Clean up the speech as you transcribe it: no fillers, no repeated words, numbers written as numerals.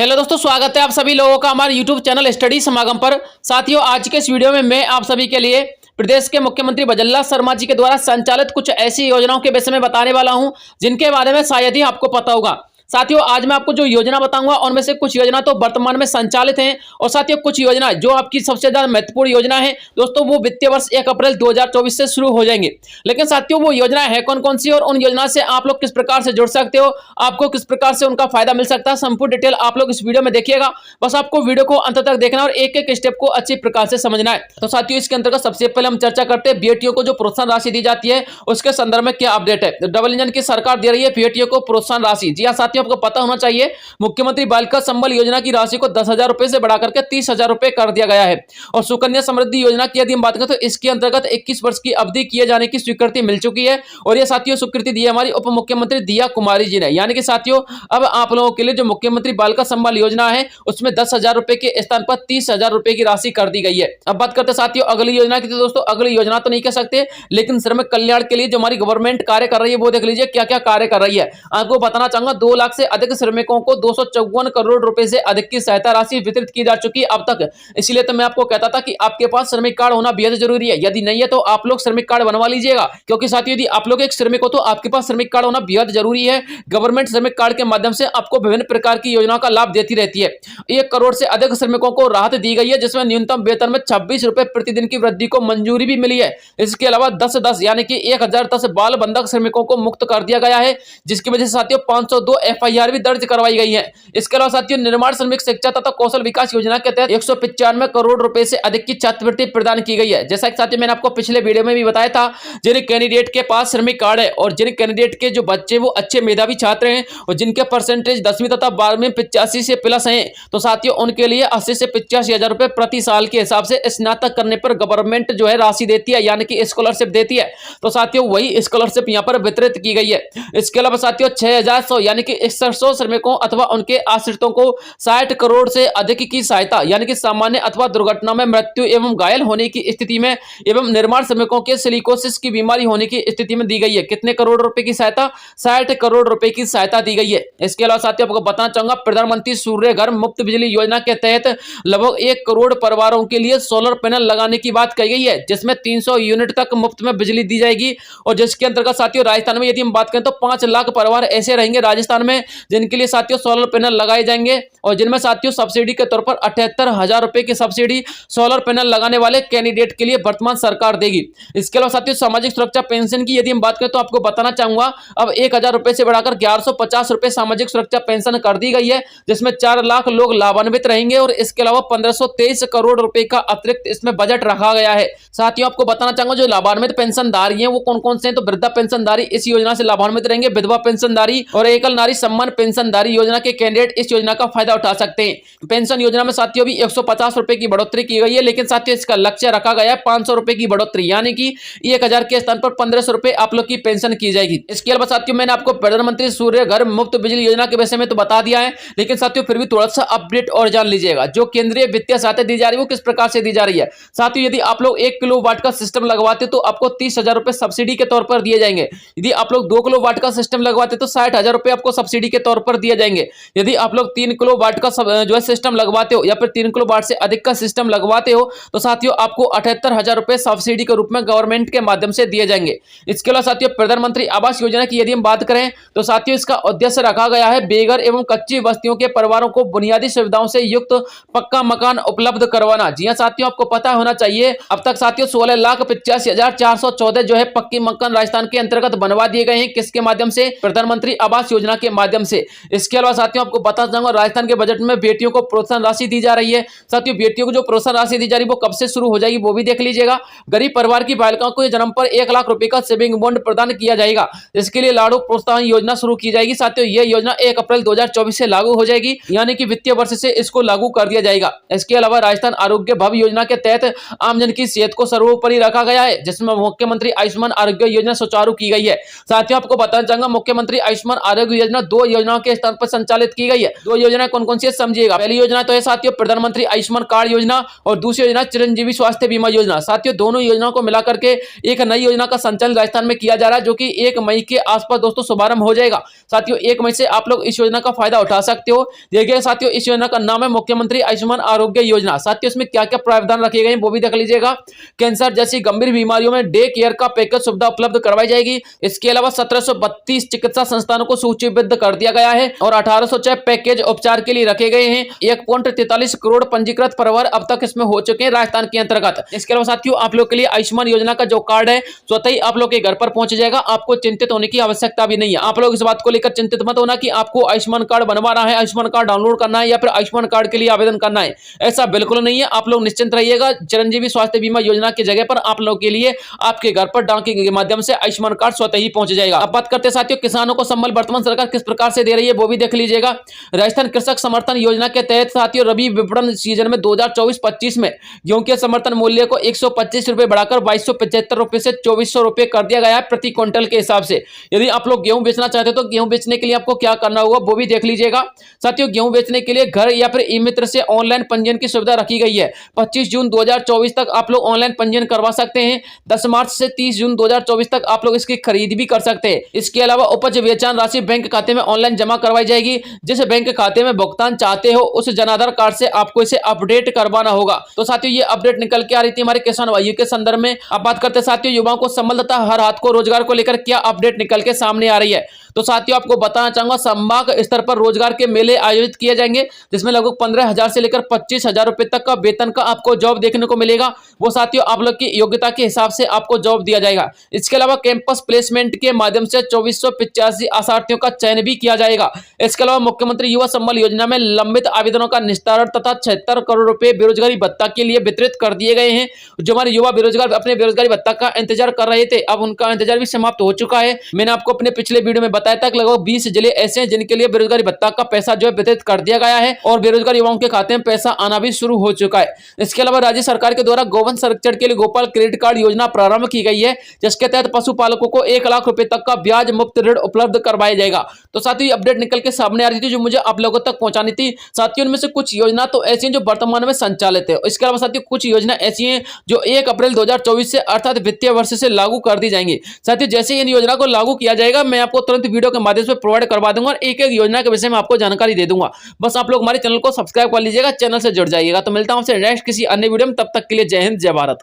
Hello दोस्तों, स्वागत है आप सभी लोगों का हमारे YouTube चैनल स्टडी समागम पर। साथियों, आज के इस वीडियो में मैं आप सभी के लिए प्रदेश के मुख्यमंत्री भजनलाल शर्मा जी के द्वारा संचालित कुछ ऐसी योजनाओं के विषय में बताने वाला हूं जिनके बारे में शायद ही आपको पता होगा। साथियों, आज मैं आपको जो योजना बताऊंगा उनमें से कुछ योजना तो वर्तमान में संचालित हैं और साथियों कुछ योजना जो आपकी सबसे ज्यादा महत्वपूर्ण योजना है दोस्तों, वो वित्तीय वर्ष 1 अप्रैल 2024 से शुरू हो जाएंगे। लेकिन साथियों, वो योजना है कौन कौन सी और उन योजना से आप लोग किस प्रकार से जुड़ सकते हो, आपको किस प्रकार से उनका फायदा मिल सकता है, संपूर्ण डिटेल आप लोग इस वीडियो में देखिएगा। बस आपको वीडियो को अंत तक देखना और एक एक स्टेप को अच्छी प्रकार से समझना है। तो साथियों, इसके अंतर्गत सबसे पहले हम चर्चा करते हैं बेटियों को जो प्रोत्साहन राशि दी जाती है उसके संदर्भ में क्या अपडेट है। डबल इंजन की सरकार दे रही है बेटियों को प्रोत्साहन राशि। जी हाँ साथियों, आपको पता होना चाहिए मुख्यमंत्री बालिका संबल योजना की राशि को 10,000 रुपए से बढ़ाकर के 30,000 रुपए कर दिया गया है। और सुकन्या समृद्धि योजना की यदि हम बात करें तो इसके अंतर्गत 21 वर्ष की अवधि किए जाने की स्वीकृति मिल चुकी है और ये साथियों स्वीकृति दी है हमारी उप मुख्यमंत्री दिया कुमारी जी ने। यानी कि साथियों, अब आप लोगों के लिए जो मुख्यमंत्री बालिका संबल योजना है उसमें 10,000 रुपए के स्थान पर 30,000 रुपए की राशि कर दी गई है। अब बात करते हैं साथियों अगली योजना की। तो दोस्तों, अगली योजना तो नहीं कह सकते, लेकिन श्रमिक कल्याण के लिए जो हमारी गवर्नमेंट कार्य कर रही है वो देख लीजिए क्या क्या कार्य कर रही है। आपको बताना चाहूंगा 2 लाख से अधिक श्रमिकों को 254 करोड़ रुपए से अधिक की सहायता राशि वितरित की जा चुकी है अब तक। इसलिए तो मैं आपको कहता था कि आपके पास श्रमिक कार्ड होना बेहद जरूरी है। यदि नहीं है तो आप लोग श्रमिक कार्ड बनवा लीजिएगा, क्योंकि साथियों यदि आप लोग एक श्रमिक हो तो आपके पास श्रमिक कार्ड होना बेहद जरूरी है। गवर्नमेंट श्रमिक कार्ड के माध्यम से आपको विभिन्न प्रकार की योजनाओं का लाभ देती रहती है। 1 करोड़ से अधिक श्रमिकों को राहत दी गई है, जिसमें न्यूनतम वेतन में 26 रुपए प्रतिदिन की वृद्धि को मंजूरी भी मिली है। इसके अलावा 10-10 यानी कि 1010 बाल बंधक श्रमिकों को मुक्त कर दिया गया है, जिसकी वजह से साथियों 502 FIR भी दर्ज करवाई गई है। इसके अलावा साथियों निर्माण श्रमिक शिक्षा तथा कौशल विकास योजना के तहत 195 करोड़ रुपए से अधिक की छात्रवृत्ति प्रदान की गई है। जैसा कि साथियों मैंने आपको पिछले वीडियो में भी बताया था, जिन कैंडिडेट के पास श्रमिक कार्ड है और जिन कैंडिडेट के जो बच्चे वो अच्छे मेधावी छात्र हैं और जिनके परसेंटेज 10वीं तथा 12वीं में 85 से प्लस हैं, तो साथियों उनके लिए 80 से 85 हजार रुपए प्रति साल के हिसाब से स्नातक करने पर गवर्नमेंट जो है राशि देती है, यानी कि स्कॉलरशिप देती है। तो साथियों वही स्कॉलरशिप यहाँ पर वितरित की गई है। इसके अलावा साथियों 6100 यानी कि 6100 श्रमिकों अथवा उनके आश्रितों को 60 करोड़ से अधिक की सहायता यानी कि सामान्य अथवा दुर्घटना में मृत्यु एवं घायल होने की स्थिति में एवं निर्माण श्रमिकों के सिलिकोसिस की बीमारी होने की स्थिति में दी गई है। कितने करोड़ रुपए की सहायता? 60 करोड़ रुपए की सहायता दी गई है। इसके अलावा साथियों आपको बताना चाहूंगा प्रधानमंत्री सूर्य घर मुफ्त बिजली योजना के तहत लगभग 1 करोड़ परिवारों के लिए सोलर पैनल लगाने की बात कही गई है, जिसमें 300 यूनिट तक मुफ्त में बिजली दी जाएगी। और जिसके अंतर्गत साथियों राजस्थान में यदि हम बात करें तो 5 लाख परिवार ऐसे रहेंगे राजस्थान में जिनके लिए साथियों सोलर पैनल लगाए जाएंगे और जिनमें साथियों सब्सिडी के तौर पर 78,000 रुपए की सब्सिडी सोलर पैनल लगाने वाले कैंडिडेट के लिए वर्तमान सरकार देगी। इसके अलावा साथियों सामाजिक सुरक्षा पेंशन की यदि हम बात करें तो आपको बताना चाहूंगा अब 1,000 रुपए से बढ़ाकर 1150 रुपए सामाजिक सुरक्षा पेंशन कर दी गई है, जिसमें 4 लाख लोग लाभान्वित रहेंगे और इसके अलावा 1523 करोड़ रुपए का अतिरिक्त इसमें बजट रखा गया है। साथियों आपको बताना चाहूंगा जो लाभान्वित पेंशनधारी हैं वो कौन कौन से हैं, तो वृद्धा पेंशनधारी इस योजना से लाभान्वित रहेंगे, विधवा पेंशनधारी और एकल नारी सम्मान पेंशनधारी योजना के कैंडिडेट इस योजना का फायदा उठा सकते हैं। पेंशन योजना में साथियों भी 150 रुपए की बढ़ोतरी की गई है, लेकिन साथियों इसका लक्ष्य रखा गया है 500 रुपए की बढ़ोतरी, यानी कि 1000 के स्थान पर 1500 रुपए आप लोग की पेंशन की जाएगी। इसके अलावा साथियों मैंने आपको प्रधानमंत्री सूर्य घर मुफ्त बिजली योजना के विषय में तो बता दिया है, लेकिन साथियों फिर भी थोड़ा सा अपडेट और जान लीजिएगा। जो केंद्रीय वित्तीय सहायता दी जा रही है वो किस प्रकार से दी जा रही है। साथियों यदि आप लोग 1 किलोवाट का सिस्टम लगवाते तो आपको 30,000 रुपए सब्सिडी के तौर पर दिए जाएंगे। यदि आप लोग 2 किलोवाट का सिस्टम लगवाते तो 60,000 रुपए आपको सब्सिडी के तौर पर दिए जाएंगे। यदि आप लोग 3 किलोवाट का जो है सिस्टम लगवाते हो या फिर 3 किलोवाट से अधिक का सिस्टम लगवाते हो तो साथियों आपको 78,000 रुपए सब्सिडी के रूप में गवर्नमेंट के माध्यम से दिए जाएंगे। इसके अलावा साथियों प्रधानमंत्री आवास योजना की यदि हम बात करें तो साथियों इसका उद्देश्य रखा गया है बेघर एवं कच्ची बस्तियों के परिवारों को बुनियादी सुविधाओं से युक्त पक्का मकान उपलब्ध करवाना। जी हां साथियों, आपको पता होना चाहिए अब तक साथियों 16,85,414 जो है पक्के मकान राजस्थान के अंतर्गत बनवा दिए गए हैं। किसके माध्यम से? प्रधानमंत्री आवास योजना के माध्यम से। इसके अलावा साथियों आपको बता दूंगा राजस्थान के बजट में बेटियों को प्रोत्साहन राशि दी जा रही है। साथियों बेटियों को जो प्रोत्साहन राशि दी जा रही है वो कब से शुरू हो जाएगी वो भी देख लीजिएगा। गरीब परिवार की बालिकाओं को जन्म पर 1 लाख रुपए का सेविंग बॉन्ड प्रदान किया जाएगा, जिसके लिए लाड़ू प्रोत्साहन योजना शुरू की जाएगी। साथियों यह योजना 1 अप्रैल 2024 से लागू हो जाएगी, यानी कि वित्तीय वर्ष से इसको लागू कर दिया जाएगा। इसके अलावा राजस्थान आरोग्य भव योजना के तहत आमजन की सेहत को सर्वोपरि रखा गया है, जिसमें मुख्यमंत्री आयुष्मान आरोग्य योजना सुचारू की गई है। साथियों आपको बताना चाहूंगा मुख्यमंत्री आयुष्मान आरोग्य योजना दो योजनाओं के स्तर पर संचालित की गई है। दो योजना कौन कौन सी है समझिएगा। पहली योजना तो है साथियों प्रधानमंत्री आयुष्मान कार्ड योजना और दूसरी योजना चिरंजीवी स्वास्थ्य बीमा योजना। साथियों दोनों योजनाओं को मिलाकर के एक नई योजना का संचालन राजस्थान में किया जा रहा है, जो कि 1 मई के आसपास दोस्तों शुभारंभ हो जाएगा। साथियों 1 मई से आप लोग इस योजना का फायदा उठा सकते हो। देखिए साथियों इस योजना का नाम है मुख्यमंत्री आयुष्मान आरोग्य योजना। साथियों इसमें क्या क्या प्रावधान रखे गए हैं वो भी देख लीजिएगा। कैंसर जैसी गंभीर बीमारियों में डे केयर का पैकेज सुविधा उपलब्ध करवाई जाएगी। इसके अलावा 1732 चिकित्सा संस्थानों को सूचीबद्ध कर दिया गया है और 1806 पैकेज उपचार के लिए रखे गए हैं। 1.43 करोड़ पंजीकृत परिवार अब तक इसमें हो चुके हैं राजस्थान के अंतर्गत। इसके अलावा साथियों आप लोग के लिए आयुष्मान योजना का जो कार्ड है स्वतः ही आप लोग के घर पर पहुंच जाएगा। आपको चिंतित होने की आवश्यकता भी नहीं है। आप लोग इस बात को लेकर चिंतित मत होना कि आपको आयुष्मान कार्ड बनवाना है, आयुष्मान कार्ड डाउनलोड करना है या फिर आयुष्मान कार्ड के लिए आवेदन करना है। ऐसा बिल्कुल नहीं है। आप लोग निश्चिंत रहिएगा। चिरंजीवी स्वास्थ्य बीमा योजना की जगह पर आप लोग के लिए आपके घर पर डाक के माध्यम से आयुष्मान कार्ड स्वतः ही पहुंच जाएगा। अब बात करते हैं साथियों किसानों को संबल वर्तमान सरकार किस प्रकार से दे रही है वो भी देख लीजिएगा। राजस्थान कृषक समर्थन योजना के तहत साथियों रबी विपणन सीजन में 2024-25 में गेहूं के समर्थन मूल्य को 125 रुपए बढ़ाकर 2275 रुपए से 2400 रुपए कर दिया गया है प्रति क्विंटल के हिसाब से। यदि आप लोग गेहूं बेचना चाहते हो तो गेहूं बेचने के लिए आपको क्या करना होगा वो भी देख लीजिएगा। साथियों गेहूं बेचने के लिए घर या फिर ई मित्र से ऑनलाइन पंजीयन की सुविधा रखी गई है। 25 जून 2024 तक आप लोग ऑनलाइन पंजीयन करवा सकते हैं। 10 मार्च से 30 जून 2024 तक आप लोग इसकी खरीद भी कर सकते हैं। इसके अलावा उपज बेचान राशि बैंक खाते में ऑनलाइन जमा करवाई जाएगी। जिस बैंक खाते में भुगतान चाहते हो उस जन आधार कार्ड से आपको इसे अपडेट करवाना होगा। तो साथियों ये अपडेट निकल के आ रही थी हमारे किसान भाइयों के संदर्भ में। अब बात करते हैं साथियों युवाओं को संबल तथा हर हाथ को रोजगार को लेकर क्या अपडेट निकल के सामने आ रही है। तो साथियों आपको बताना चाहूंगा संभाग स्तर पर रोजगार के मेले आयोजित किए जाएंगे जिसमें लगभग 15,000 से लेकर 25,000 रुपए तक का वेतन का आपको जॉब देखने को मिलेगा। वो साथियों आप लोग की योग्यता के हिसाब से आपको जॉब दिया जाएगा। इसके अलावा कैंपस प्लेसमेंट के माध्यम से 2485 आशार्थियों का चयन भी किया जाएगा। इसके अलावा मुख्यमंत्री युवा संबल योजना में लंबित आवेदनों का निस्तारण तथा 76 करोड़ रुपए बेरोजगारी भत्ता के लिए वितरित कर दिए गए हैं। जो हमारे युवा बेरोजगार अपने बेरोजगारी भत्ता का इंतजार कर रहे थे अब उनका इंतजार भी समाप्त हो चुका है। मैंने आपको अपने पिछले वीडियो में बताया था कि लगभग 20 जिले ऐसे हैं जिनके लिए बेरोजगारी भत्ता का पैसा जो है वितरित कर दिया गया है और बेरोजगार युवाओं के खाते में पैसा आना भी शुरू हो चुका है। इसके अलावा राज्य सरकार के द्वारा गोवंश संरक्षण के लिए गोपाल क्रेडिट कार्ड योजना प्रारंभ की गई है जिसके तहत पशुपालकों को 1 लाख रुपए तक का ब्याज मुक्त ऋण उपलब्ध करवाया जाएगा। तो साथियों अपडेट निकल के सामने आ रही थी जो मुझे आप लोगों तक पहुंचानी थी। साथियों इनमें से कुछ योजना तो ऐसी हैं जो वर्तमान में संचालित है। इसके अलावा साथियों कुछ योजना ऐसी हैं जो 1 अप्रैल 2024 से अर्थात वित्तीय वर्ष से लागू कर दी जाएंगी। साथियों जैसे इन योजना को लागू किया जाएगा मैं आपको तुरंत वीडियो के माध्यम से प्रोवाइड करवा दूंगा और एक एक योजना के विषय में आपको जानकारी दे दूंगा। बस आप लोग हमारे चैनल को सब्सक्राइब कर लीजिएगा, चैनल से जुड़ जाइएगा। तो मिलता हूं आपसे नेक्स्ट किसी अन्य वीडियो में, तब तक के लिए जय हिंद जय भारत।